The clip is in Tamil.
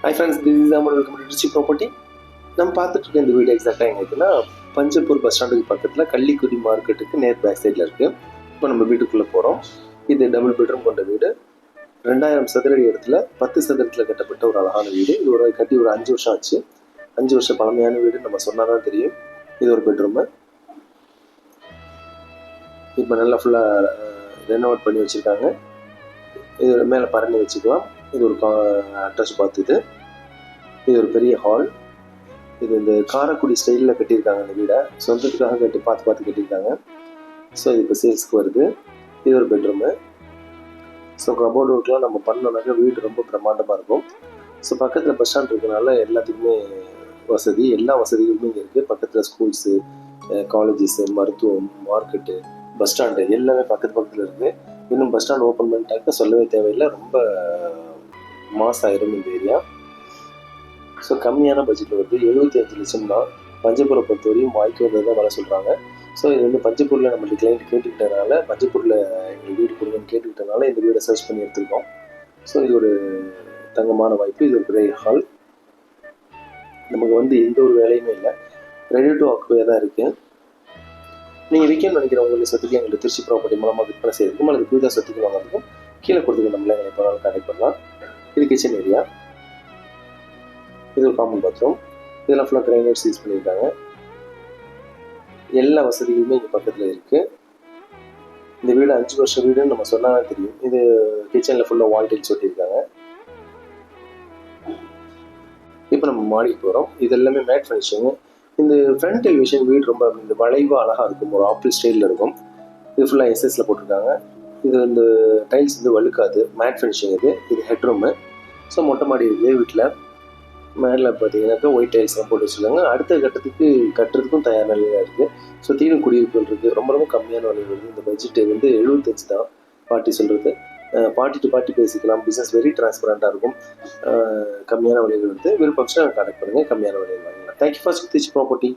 Hi friends, this is Amar. Welcome to rich property. நம்ம பார்த்துட்டு இருக்க இந்த வீடு எக்ஸாக்டாக எங்கே இருக்குன்னா, பஞ்சப்பூர் பஸ் ஸ்டாண்டுக்கு பக்கத்தில் கள்ளிக்குடி மார்க்கெட்டுக்கு நேர் பேக் சைடில் இருக்குது. இப்போ நம்ம வீட்டுக்குள்ளே போகிறோம். இது டபுள் பெட்ரூம் கொண்ட வீடு. 2000 சதுரடி இடத்துல 10 சதுரத்தில் கட்டப்பட்ட ஒரு அழகான வீடு. இது ஒரு கட்டி ஒரு 5 வருஷம் ஆச்சு. 5 வருஷம் பழமையான வீடு, நம்ம சொன்னால் தான் தெரியும். இது ஒரு பெட்ரூமு. இப்போ நல்லா ஃபுல்லாக ரெனோவேட் பண்ணி வச்சுருக்காங்க. இது மேலே பரணி வச்சுக்கலாம். இது ஒரு அட்டாச் பாத். இது ஒரு பெரிய ஹால். இது இந்த காரைக்குடி ஸ்டைலில் கட்டியிருக்காங்க. இந்த வீடை சொந்தத்துக்காக பார்த்து கட்டியிருக்காங்க. ஸோ இது இப்போ சேல்ஸ்க்கு வருது. இது ஒரு பெட்ரூமு. ஸோ கபோர்டு ஒர்க்லாம் நம்ம பண்ணோம்னாக்கா வீடு ரொம்ப பிரம்மாண்டமாக இருக்கும். ஸோ பக்கத்தில் பஸ் ஸ்டாண்ட் இருக்கிறதுனால எல்லாத்துக்குமே வசதி, எல்லா வசதிகளுமே இங்கே இருக்குது. பக்கத்தில் ஸ்கூல்ஸு, காலேஜஸ்ஸு, மருத்துவம், மார்க்கெட்டு, பஸ் ஸ்டாண்டு எல்லாமே பக்கத்தில் இருக்குது. இன்னும் பஸ் ஸ்டாண்ட் ஓப்பன் பண்ணிட்டாக்க சொல்லவே தேவையில்லை. ரொம்ப மாஸ் ஆயிரும் இந்த ஏரியா. ஸோ கம்மியான பட்ஜெட்டில் வருது. 75 லட்சம் தான். பஞ்சப்பூரை பொறுத்தவரையும் வாய்க்கு வந்தது தான் வர சொல்கிறாங்க. ஸோ இது வந்து பஞ்சப்பூரில் நம்மளுக்கு கிளைண்ட் கேட்டுக்கிட்டனால, பஞ்சப்பூரில் எங்களுக்கு வீடு கொடுங்கன்னு கேட்டுக்கிட்டனால இந்த வீடை சர்ச் பண்ணி எடுத்துருக்கோம். ஸோ இது ஒரு தங்கமான வாய்ப்பு. இது ஒரு பெரிய ஹால். நமக்கு வந்து எந்த ஒரு வேலையுமே இல்லை, ரெடி டு ஆக்குபை தான் இருக்குது. நீங்கள் விற்கணும்னு நினைக்கிற உங்களுடைய சொத்துக்கு எங்களுக்கு திருச்சி ப்ராப்பர்ட்டி மூலமாக விற்பனை செய்யறதுக்கும் அல்லது புதிதாக சொத்துக்கு வாங்குறதுக்கும் கீழே கொடுத்துக்க நம்மளே எங்களை போனாலும் கான்டெக்ட் பண்ணலாம். இது கிச்சன் ஏரியா. இது ஒரு காமன் பாத்ரூம். இதெல்லாம் ஃபுல்லாக கிரைனைட்ஸ் யூஸ் பண்ணியிருக்காங்க. எல்லா வசதிகளுமே இங்கே பக்கத்தில் இருக்குது. இந்த வீடு 5 வருஷம் வீடுன்னு நம்ம சொன்னால் தெரியும். இது கிச்சனில் ஃபுல்லாக வால் டைல்ஸ் ஒட்டியிருக்காங்க. இப்போ நம்ம மாடிக்கு போகிறோம். இது எல்லாமே மேட் ஃபினிஷிங்கு. இந்த ஃப்ரண்ட் டெலிவிஷன் வீடு ரொம்ப இந்த வளைவாக அழகாக இருக்கும். ஒரு ஆப்பிள் ஸ்டைலில் இருக்கும். இது ஃபுல்லாக எஸ்எஸ்ல போட்டிருக்காங்க. இது இந்த டைல்ஸ் வந்து வழுக்காது, மேட் ஃபினிஷிங். இது ஹெட்ரூமு. ஸோ மொட்டை மாடி இருக்குது வீட்டில். மேலே பார்த்தீங்கன்னாக்கா ஒயிட் டைல்ஸ்லாம் போட்டு வச்சுருக்காங்க. அடுத்த கட்டத்துக்கு கட்டுறதுக்கும் தயார் நிலையாக இருக்குது. சுற்றிலும் குடியிருப்புகள் இருக்குது. ரொம்ப ரொம்ப கம்மியான விலை வருது. இந்த பட்ஜெட்டு வந்து 75 தான் பார்ட்டி சொல்கிறது. பார்ட்டி டு பார்ட்டி பேசிக்கலாம். பிஸ்னஸ் வெரி டிரான்ஸ்பரண்ட்டாக இருக்கும். கம்மியான விலைகள் வந்து விருப்பம் கான்டெக்ட் பண்ணுங்கள். கம்மியான விலையில் வாங்கலாம். Thank you for rich property.